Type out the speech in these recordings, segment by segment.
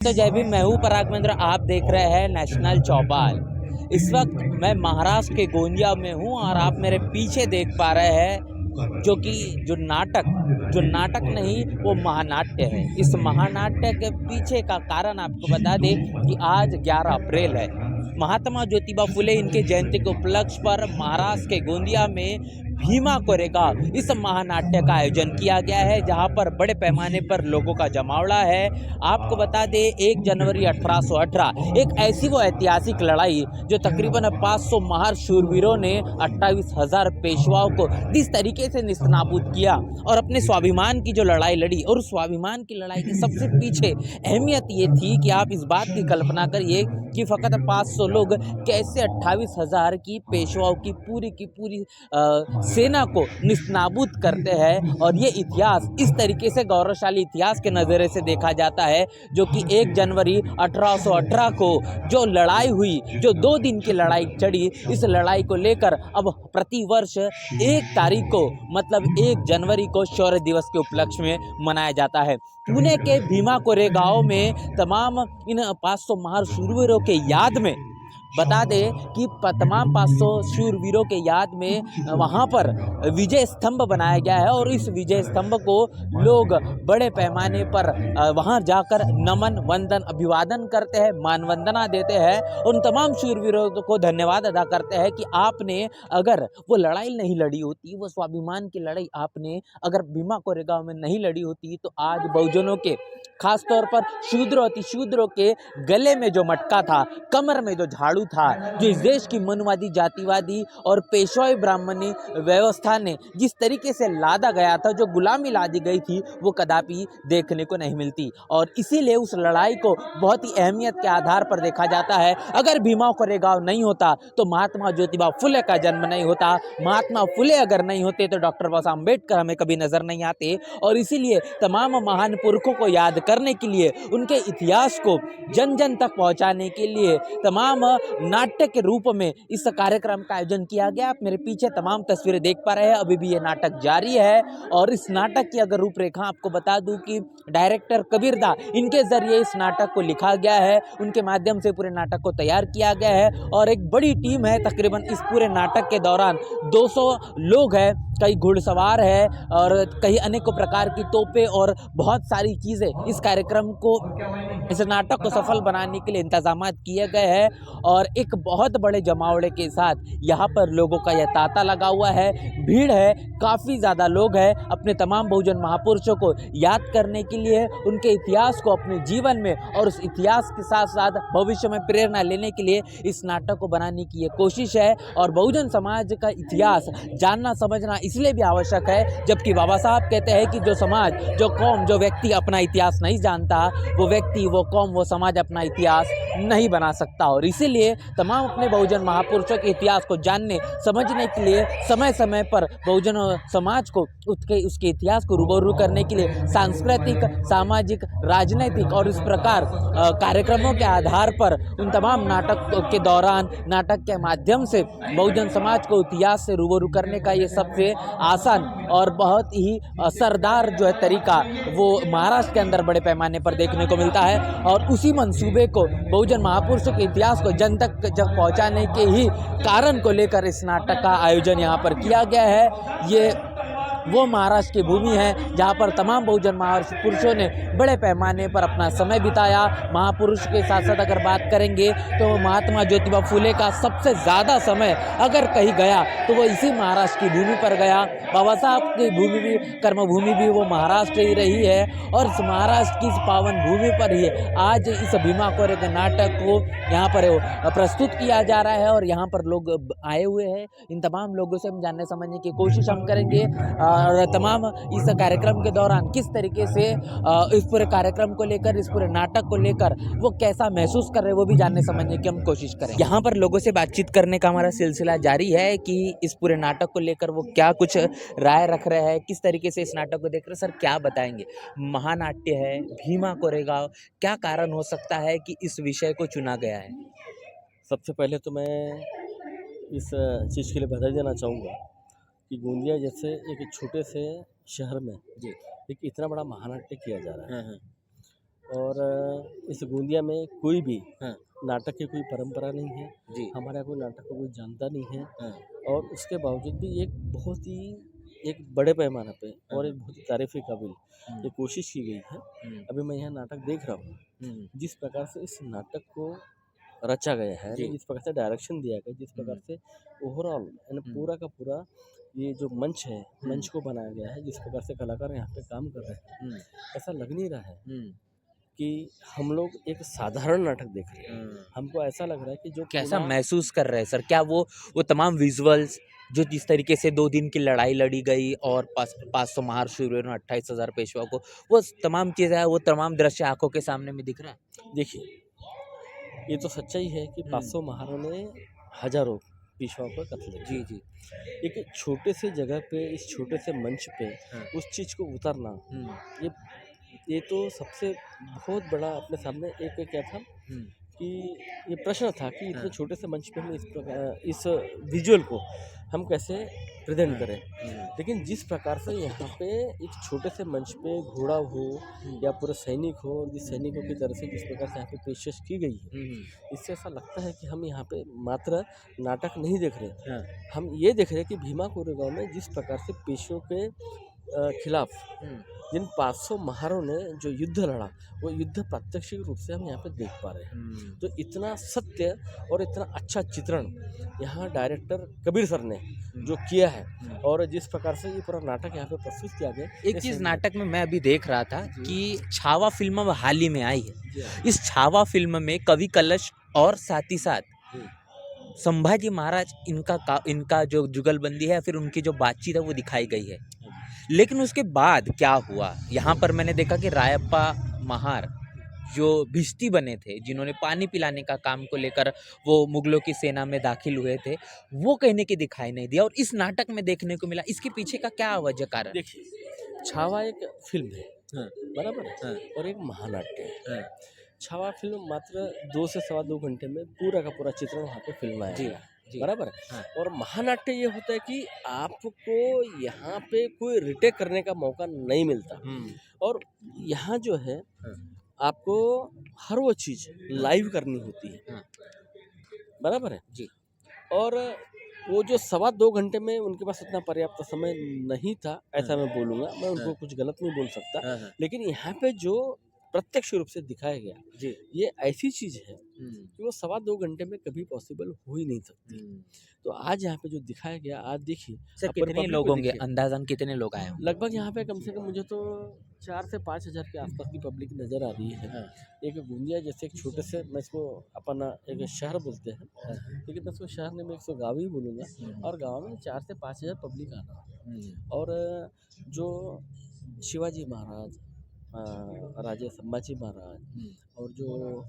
तो जय भीम। मैं हूँ पराग महेंद्र। आप देख रहे हैं नेशनल चौपाल। इस वक्त मैं महाराष्ट्र के गोंदिया में हूँ और आप मेरे पीछे देख पा रहे हैं जो नाटक नहीं वो महानाट्य है। इस महानाट्य के पीछे का कारण आपको बता दें कि आज 11 अप्रैल है। महात्मा ज्योतिबा फुले इनके जयंती के उपलक्ष्य पर महाराष्ट्र के गोंदिया में भीमा कोरेगांव इस महानाट्य का आयोजन किया गया है, जहां पर बड़े पैमाने पर लोगों का जमावड़ा है। आपको बता दें 1 जनवरी 1818 एक ऐसी वो ऐतिहासिक लड़ाई जो तकरीबन 500 महार शूरवीरों ने 28,000 पेशवाओं को जिस तरीके से निस्तनाबूद किया और अपने स्वाभिमान की जो लड़ाई लड़ी, और स्वाभिमान की लड़ाई के सबसे पीछे अहमियत ये थी कि आप इस बात की कल्पना करिए कि फ़कत 500 लोग कैसे 28,000 की पेशवाओं की पूरी सेना को निस्तनाबूद करते हैं। और ये इतिहास इस तरीके से गौरवशाली इतिहास के नज़रे से देखा जाता है, जो कि 1 जनवरी 1818 को जो लड़ाई हुई, जो 2 दिन की लड़ाई चढ़ी, इस लड़ाई को लेकर अब प्रतिवर्ष 1 तारीख को मतलब 1 जनवरी को शौर्य दिवस के उपलक्ष्य में मनाया जाता है। पुणे के भीमा कोरेगांव में तमाम इन 500 महार शूरवीरों के याद में बता दें कि तमाम 500 शूरवीरों के याद में वहाँ पर विजय स्तंभ बनाया गया है, और इस विजय स्तंभ को लोग बड़े पैमाने पर वहाँ जाकर नमन, वंदन, अभिवादन करते हैं, मानवंदना देते हैं। उन तमाम शूरवीरों को धन्यवाद अदा करते हैं कि आपने अगर वो लड़ाई नहीं लड़ी होती, वो स्वाभिमान की लड़ाई आपने अगर भीमा कोरेगांव में नहीं लड़ी होती, तो आज बहुजनों के, खास तौर पर शूद्रों के गले में जो मटका था, कमर में जो झाड़ू था, जो इस देश की मनवादी, जातिवादी और पेशवाई ब्राह्मणी व्यवस्था ने जिस तरीके से लादा गया था, जो गुलामी लादी गई थी, वो कदापि देखने को नहीं मिलती। और इसीलिए उस लड़ाई को बहुत ही अहमियत के आधार पर देखा जाता है। अगर भीमा कोरेगांव नहीं होता तो महात्मा ज्योतिबा फुले का जन्म नहीं होता। महात्मा फुले अगर नहीं होते तो डॉक्टर बाबा साहब अम्बेडकर हमें कभी नजर नहीं आते। और इसीलिए तमाम महान पुरखों को याद करने के लिए, उनके इतिहास को जन जन तक पहुंचाने के लिए तमाम नाट्य के रूप में इस कार्यक्रम का आयोजन किया गया। आप मेरे पीछे तमाम तस्वीरें देख पा रहे हैं। अभी भी ये नाटक जारी है, और इस नाटक की अगर रूपरेखा आपको बता दूं कि डायरेक्टर कबीर दा, इनके जरिए इस नाटक को लिखा गया है, उनके माध्यम से पूरे नाटक को तैयार किया गया है। और एक बड़ी टीम है, तकरीबन इस पूरे नाटक के दौरान 200 लोग हैं, कई घुड़सवार है और कई अनेकों प्रकार की तोपें और बहुत सारी चीज़ें इस कार्यक्रम को, इस नाटक को सफल बनाने के लिए इंतजामात किए गए हैं। और एक बहुत बड़े जमावड़े के साथ यहाँ पर लोगों का यह तांता लगा हुआ है, भीड़ है, काफ़ी ज़्यादा लोग हैं अपने तमाम बहुजन महापुरुषों को याद करने के लिए, उनके इतिहास को अपने जीवन में और उस इतिहास के साथ साथ भविष्य में प्रेरणा लेने के लिए इस नाटक को बनाने की ये कोशिश है। और बहुजन समाज का इतिहास जानना समझना इसलिए भी आवश्यक है, जबकि बाबा साहब कहते हैं कि जो समाज, जो कौम, जो व्यक्ति अपना इतिहास नहीं जानता, वो व्यक्ति, वो कौम, वो समाज अपना इतिहास नहीं बना सकता। और इसीलिए तमाम अपने बहुजन महापुरुषों के इतिहास को जानने समझने के लिए समय समय पर बहुजन समाज को उसके इतिहास को रूबरू करने के लिए सांस्कृतिक, सामाजिक, राजनीतिक और इस प्रकार कार्यक्रमों के आधार पर उन तमाम नाटक के दौरान, नाटक के माध्यम से बहुजन समाज को इतिहास से रूबरू करने का ये सबसे आसान और बहुत ही असरदार जो है तरीका, वो महाराष्ट्र के अंदर बड़े पैमाने पर देखने को मिलता है। और उसी मंसूबे को, बहुजन महापुरुषों के इतिहास को जन तक जब पहुंचाने के ही कारण को लेकर इस नाटक का आयोजन यहाँ पर किया गया है। ये वो महाराष्ट्र की भूमि है जहाँ पर तमाम बहुजन महापुरुषों ने बड़े पैमाने पर अपना समय बिताया। महापुरुष के साथ साथ अगर बात करेंगे तो महात्मा ज्योतिबा फुले का सबसे ज़्यादा समय अगर कहीं गया तो वो इसी महाराष्ट्र की भूमि पर गया। बाबा साहब की भूमि भी, कर्मभूमि भी वो महाराष्ट्र ही रही है, और इस महाराष्ट्र की इस पावन भूमि पर ही आज इस भीमा कोरेगांव नाटक को यहाँ पर प्रस्तुत किया जा रहा है। और यहाँ पर लोग आए हुए हैं, इन तमाम लोगों से हम जानने समझने की कोशिश हम करेंगे, और तमाम इस कार्यक्रम के दौरान किस तरीके से इस पूरे कार्यक्रम को लेकर, इस पूरे नाटक को लेकर वो कैसा महसूस कर रहे हैं, वो भी जानने समझने की हम कोशिश करें। यहाँ पर लोगों से बातचीत करने का हमारा सिलसिला जारी है कि इस पूरे नाटक को लेकर वो क्या कुछ राय रख रहे हैं, किस तरीके से इस नाटक को देख रहे हैं। सर, क्या बताएंगे? महानाट्य है, भीमा कोरेगांव, क्या कारण हो सकता है कि इस विषय को चुना गया है? सबसे पहले तो मैं इस चीज़ के लिए बधाई देना चाहूँगा कि गोंदिया जैसे एक छोटे से शहर में जी। एक इतना बड़ा महानाट्य किया जा रहा है। और इस गोंदिया में कोई भी हाँ नाटक की कोई परंपरा नहीं है। जी हमारे यहाँ कोई नाटक को कोई जानता नहीं है हाँ और उसके बावजूद भी एक बहुत ही एक बड़े पैमाने पे और एक बहुत ही तारीफ़ के काबिल हम्म, ये कोशिश की गई है। हम्म, अभी मैं यहाँ नाटक देख रहा हूँ, हम्म, जिस प्रकार से इस नाटक को रचा गया है, जी यानी जिस प्रकार से डायरेक्शन दिया गया, जिस प्रकार से ओवरऑल यानी हम्म, पूरा का पूरा ये जो मंच है, हम्म, मंच को बनाया गया है, जिस प्रकार से कलाकार यहाँ पे काम कर रहे हैं, हम्म, ऐसा लग नहीं रहा है हम्म, कि हम लोग एक साधारण नाटक देख रहे हैं। हम्म। हमको ऐसा लग रहा है कि जो कैसा पूरा महसूस कर रहे हैं सर? क्या वो तमाम विजुअल्स जो जिस तरीके से 2 दिन की लड़ाई लड़ी गई और 500 महारशूरों ने 28,000 पेशवा को, वो तमाम चीज़ें हैं, वो तमाम दृश्य आँखों के सामने में दिख रहा है? देखिए, ये तो सच्चाई है कि हुँ। 500 महारों ने हज़ारों पेशवाओं का कत्ल किया। जी, जी। एक छोटे से जगह पे, इस छोटे से मंच पे हाँ। उस चीज़ को उतारना, हुँ, ये ये तो सबसे बहुत बड़ा अपने सामने एक क्या था हुँ, कि ये प्रश्न था कि इतने हाँ। छोटे से मंच पे हम इस विजुअल को हम कैसे प्रेज़ेंट करें। हुँ, लेकिन जिस प्रकार से यहाँ पे एक छोटे से मंच पे घोड़ा हो हुँ, या पूरे सैनिक हो और जिस सैनिकों की तरफ से जिस प्रकार से यहाँ पे पेशकश की गई है, हुँ, इससे ऐसा लगता है कि हम यहाँ पे मात्र नाटक नहीं देख रहे, हाँ। हम ये देख रहे हैं कि भीमा कोरेगांव में जिस प्रकार से पेशियों के खिलाफ हुँ, जिन 500 महारों ने जो युद्ध लड़ा, वो युद्ध प्रात्यक्षिक रूप से हम यहाँ पे देख पा रहे हैं। हुँ, तो इतना सत्य और इतना अच्छा चित्रण यहाँ डायरेक्टर कबीर सर ने जो किया है हुँ। और जिस प्रकार से ये पूरा नाटक यहाँ पे प्रस्तुत किया गया, एक ये चीज़ सही नाटक में मैं अभी देख रहा था जी। कि छावा फ़िल्म अब हाल ही में आई है। जी हाँ। इस छावा फ़िल्म में कवि कलश और साथ ही साथ जी। संभाजी महाराज इनका जो जुगलबंदी है, फिर उनकी जो बातचीत है वो दिखाई गई है। लेकिन उसके बाद क्या हुआ? यहाँ पर मैंने देखा कि रायप्पा महार जो भिश्ती बने थे, जिन्होंने पानी पिलाने का काम को लेकर वो मुगलों की सेना में दाखिल हुए थे, वो कहने की दिखाई नहीं दिया और इस नाटक में देखने को मिला। इसके पीछे का क्या वजह कारण? देखिए, छावा एक फिल्म है, हाँ, बराबर है, हाँ, और एक महानाट्य है। हाँ, छावा फिल्म मात्र 2 से सवा 2 घंटे में पूरा का पूरा चित्रण वहाँ पे फिल्माया जी, गया, जी, बराबर है। हाँ, और महानाट्य ये होता है कि आपको यहाँ पे कोई रिटेक करने का मौका नहीं मिलता हुँ, और यहाँ जो है हाँ, आपको हर वो चीज़ लाइव करनी होती है, हाँ, बराबर है। जी, और वो जो सवा 2 घंटे में उनके पास इतना पर्याप्त समय नहीं था, ऐसा मैं बोलूँगा, मैं उनको हाँ, कुछ गलत नहीं बोल सकता। हाँ, हाँ, लेकिन यहाँ पे जो प्रत्यक्ष रूप से दिखाया गया, जी, ये ऐसी चीज़ है हुँ, कि वो सवा 2 घंटे में कभी पॉसिबल हो ही नहीं सकती। हुँ। तो आज यहाँ पे जो दिखाया गया, आज देखिए, सर आप पूरे कितने पब्लिक लोग को होंगे? देखिए, अंदाज़न कितने लोग आए होंगे? लगभग यहाँ पे कम से कम मुझे तो 4 से 5 हज़ार के आसपास की पब्लिक नज़र आ रही है। हाँ, एक गोंदिया जैसे एक छोटे से, मैं इसको अपना एक शहर बोलते हैं, हाँ, लेकिन मैं इसको शहर नहीं, मैं इसको गाँव ही बोलूँगा। हुँ, और गाँव में 4 से 5 हज़ार पब्लिक आ रहा है। हुँ, और जो शिवाजी महाराज, राजा संभाजी महाराज हुँ, और जो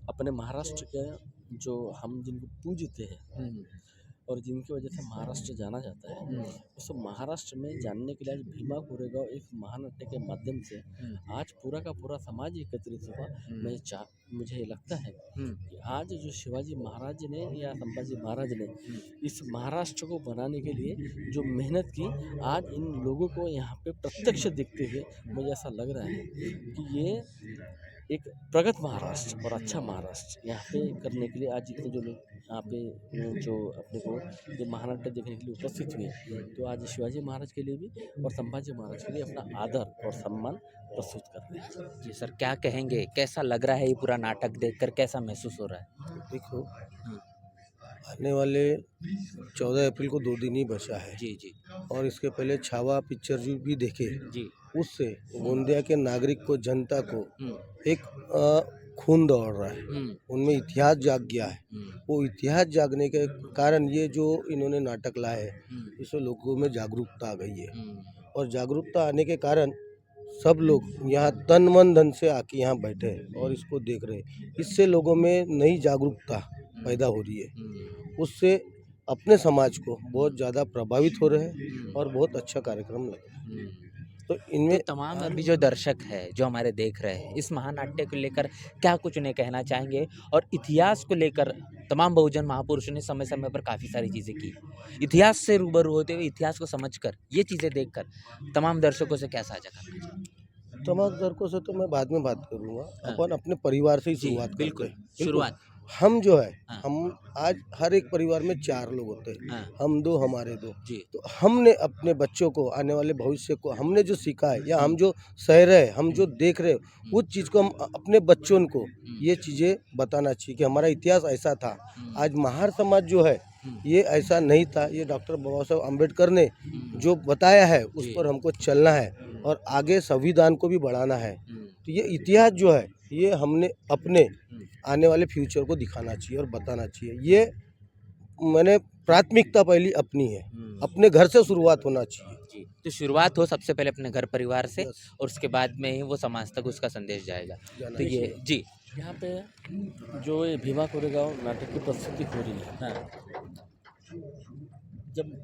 अपने महाराष्ट्र के जो हम जिनको पूजते हैं हुँ, और जिनकी वजह से महाराष्ट्र जाना जाता है, हुँ, उस महाराष्ट्र में जानने के लिए आज भीमा कोरेगांव एक महानाट्य के माध्यम से हुँ, आज पूरा का पूरा समाज एकत्रित हुआ। मुझे लगता है हुँ, कि आज जो शिवाजी महाराज ने या संभाजी महाराज ने हुँ, इस महाराष्ट्र को बनाने के लिए जो मेहनत की, आज इन लोगों को यहाँ पे प्रत्यक्ष दिखते हुए मुझे ऐसा लग रहा है कि ये एक प्रगत महाराष्ट्र और अच्छा महाराष्ट्र यहाँ पे करने के लिए आज जितने जो लोग यहाँ पे जो अपने को ये महानाट्य देखने के लिए उपस्थित हुए, तो आज शिवाजी महाराज के लिए भी और संभाजी महाराज के लिए अपना आदर और सम्मान प्रस्तुत कर रहे हैं। जी सर क्या कहेंगे? कैसा लग रहा है ये पूरा नाटक देखकर कैसा महसूस हो रहा है? देखो, हुँ, आने वाले 14 अप्रैल को 2 दिन ही बचा है जी, जी, और इसके पहले छावा पिक्चर जो भी देखे, जी, उससे गोंदिया के नागरिक को, जनता को हुँ, एक खून दौड़ रहा है, हुँ, उनमें इतिहास जाग गया है। हुँ, वो इतिहास जागने के कारण ये जो इन्होंने नाटक लाए हैं, हुँ, इससे लोगों में जागरूकता आ गई है हुँ, और जागरूकता आने के कारण सब लोग यहाँ तन मन धन से आके यहाँ बैठे हैं और इसको देख रहे हैं। इससे लोगों में नई जागरूकता पैदा हो रही है, हुँ, उससे अपने समाज को बहुत ज़्यादा प्रभावित हो रहे हैं और बहुत अच्छा कार्यक्रम लग रहा है। हुँ। तो तो इनमें तमाम अभी जो दर्शक है जो हमारे देख रहे हैं इस महानाट्य को लेकर क्या कुछ उन्हें कहना चाहेंगे और इतिहास को लेकर तमाम बहुजन महापुरुषों ने समय समय पर काफ़ी सारी चीज़ें की इतिहास से रूबरू होते हुए इतिहास को समझकर ये चीज़ें देखकर तमाम दर्शकों से क्या साझा करना चाहिए? तमाम दर्शकों से तो मैं बाद में बात करूंगा। हाँ। अपन अपने परिवार से ही जी, शुरुआत करते बिल्कुल, हैं। बिल्कुल। शुरुआत। हम जो है हाँ। हम आज हर एक परिवार में 4 लोग होते हैं। हाँ, हम 2 हमारे 2। जी, तो हमने अपने बच्चों को आने वाले भविष्य को हमने जो सीखा है या हम हम्म, जो सह रहे हैं, हम जो देख रहे हैं उस चीज़ को हम अपने बच्चों को ये चीज़ें बताना चाहिए कि हमारा इतिहास ऐसा था। आज महार समाज जो है ये ऐसा नहीं था। ये डॉक्टर बाबा साहब अम्बेडकर ने जो बताया है उस जी। पर हमको चलना है और आगे संविधान को भी बढ़ाना है। तो ये इतिहास जो है ये हमने अपने आने वाले फ्यूचर को दिखाना चाहिए और बताना चाहिए। ये मैंने प्राथमिकता पहली अपनी है, अपने घर से शुरुआत होना चाहिए। जी, तो शुरुआत हो सबसे पहले अपने घर परिवार से यस, और उसके बाद में ही वो समाज तक उसका संदेश जाएगा। जाना तो ये चाहिए। जी, यहाँ पे जो ये भीमा कोरेगांव नाटक की प्रस्तुति हो रही है, हाँ, जब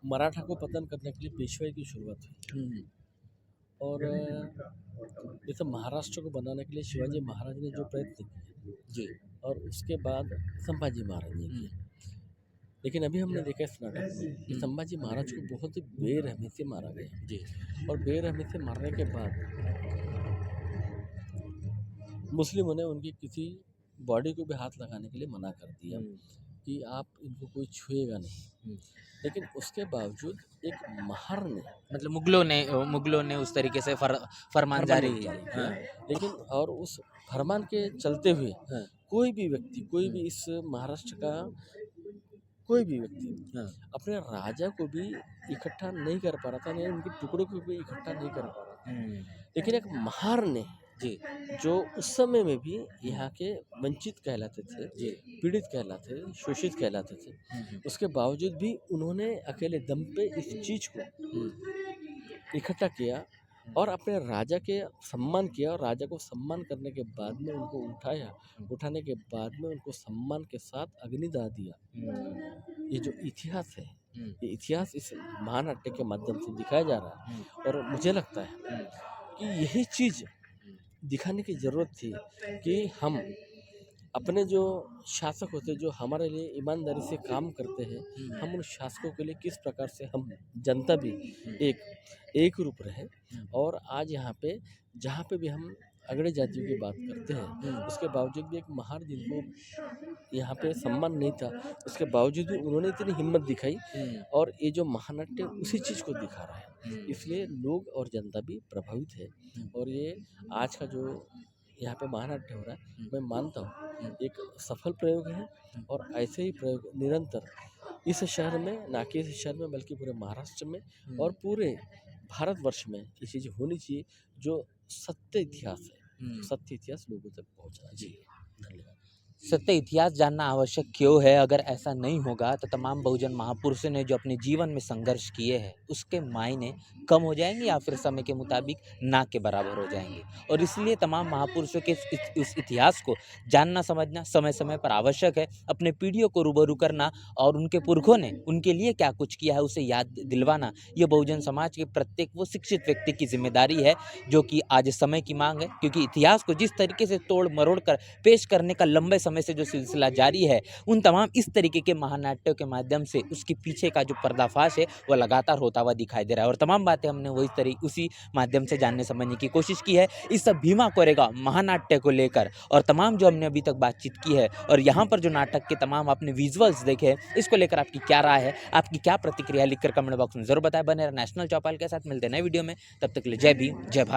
मराठा को पतन करने के लिए पेशवाई की शुरुआत हुई और ये सब महाराष्ट्र को बनाने के लिए शिवाजी महाराज ने जो प्रयत्न किए जी, और उसके बाद संभाजी महाराज ने किए। लेकिन अभी हमने देखा इस नाटक में कि संभाजी महाराज को बहुत ही बेरहमी से मारा गया जी, और बेरहमी से मारने के बाद मुस्लिमों ने उनकी किसी बॉडी को भी हाथ लगाने के लिए मना कर दिया कि आप इनको कोई छुएगा नहीं। लेकिन उसके बावजूद एक महार ने मतलब मुगलों ने उस तरीके से फरमान जारी किया। किया, लेकिन और उस फरमान के चलते हुए हाँ। कोई भी व्यक्ति, कोई भी इस महाराष्ट्र का कोई भी व्यक्ति हाँ, अपने राजा को भी इकट्ठा नहीं कर पा रहा था, नहीं उनके टुकड़ों को भी इकट्ठा नहीं कर पा रहा था। लेकिन एक महार ने जी, जो उस समय में भी यहाँ के वंचित कहलाते थे, जी, पीड़ित कहलाते थे, शोषित कहलाते थे, उसके बावजूद भी उन्होंने अकेले दम पे इस चीज़ को इकट्ठा किया और अपने राजा के सम्मान किया और राजा को सम्मान करने के बाद में उनको उठाया, उठाने के बाद में उनको सम्मान के साथ अग्निदाह दिया। ये जो इतिहास है, ये इतिहास इस महानाट्य के माध्यम से दिखाया जा रहा है और मुझे लगता है कि यही चीज़ दिखाने की ज़रूरत थी कि हम अपने जो शासक होते जो हमारे लिए ईमानदारी से काम करते हैं, हम उन शासकों के लिए किस प्रकार से हम जनता भी एक रूप रहे। और आज यहाँ पे जहाँ पे भी हम अगड़े जातियों की बात करते हैं उसके बावजूद भी एक महार जिनको यहाँ पे सम्मान नहीं था, उसके बावजूद भी उन्होंने इतनी हिम्मत दिखाई और ये जो महानाट्य उसी चीज़ को दिखा रहा है। इसलिए लोग और जनता भी प्रभावित है और ये आज का जो यहाँ पे महानाट्य हो रहा है, मैं मानता हूँ एक सफल प्रयोग है और ऐसे ही प्रयोग निरंतर इस शहर में, ना कि इस शहर में बल्कि पूरे महाराष्ट्र में और पूरे भारतवर्ष में ये चीज़ होनी चाहिए जो सत्य इतिहास है, सत्य इतिहास लोगों तक पहुँचना चाहिए। धन्यवाद। सत्य इतिहास जानना आवश्यक क्यों है? अगर ऐसा नहीं होगा तो तमाम बहुजन महापुरुषों ने जो अपने जीवन में संघर्ष किए हैं उसके मायने कम हो जाएंगे या फिर समय के मुताबिक ना के बराबर हो जाएंगे। और इसलिए तमाम महापुरुषों के इस इतिहास को जानना समझना समय समय पर आवश्यक है। अपने पीढ़ियों को रूबरू करना और उनके पुरखों ने उनके लिए क्या कुछ किया है उसे याद दिलवाना, ये बहुजन समाज के प्रत्येक वो शिक्षित व्यक्ति की जिम्मेदारी है जो कि आज समय की मांग है। क्योंकि इतिहास को जिस तरीके से तोड़ मरोड़ कर पेश करने का लंबे समय से जो सिलसिला जारी है, उन तमाम इस तरीके के महानाट्यों के माध्यम से उसके पीछे का जो पर्दाफाश है वो लगातार होता हुआ दिखाई दे रहा है। और तमाम बातें हमने उसी माध्यम से जानने समझने की कोशिश की है इस सब भीमा कोरेगांव महानाट्य को लेकर। और तमाम जो हमने अभी तक बातचीत की है और यहाँ पर जो नाटक के तमाम आपने विजुअल्स देखे हैं, इसको लेकर आपकी क्या राय है, आपकी क्या प्रतिक्रिया लिखकर कमेंट बॉक्स में जरूर बताएं। बने रहे नेशनल चौपाल के साथ, मिलते हैं नए वीडियो में, तब तक के लिए जय भीम जय भारत।